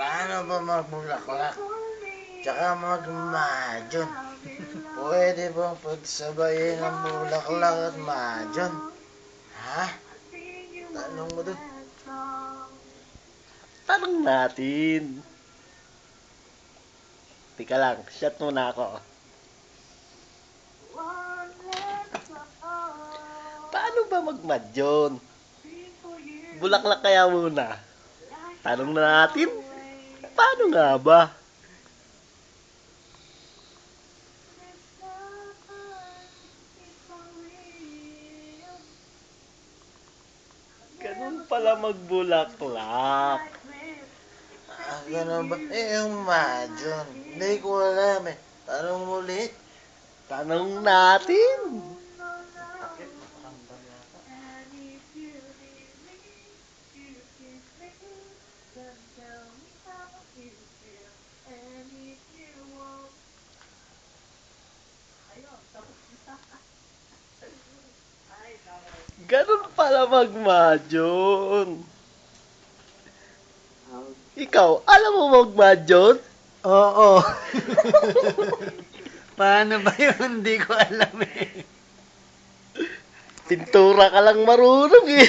Paano ba magbulaklak? Tsaka magmadyon? Pwede bang pagsabayin ang bulaklak at madyon? Ha? Tanong mo dun. Tanong natin. Tika lang, shot muna ako. Paano ba magmadyon? Bulaklak kaya muna. Tanong na natin. Paano nga ba? Ganun pala magbulaklak. Ganun ba? Yung madyon. Hindi ko alam eh. Tanong mo ulit. Tanong natin. Ganun pala magmadyon. Ikaw, alam mo magmadyon? Oo. Paano ba yun? Hindi ko alam eh. Pintura ka lang marunong eh.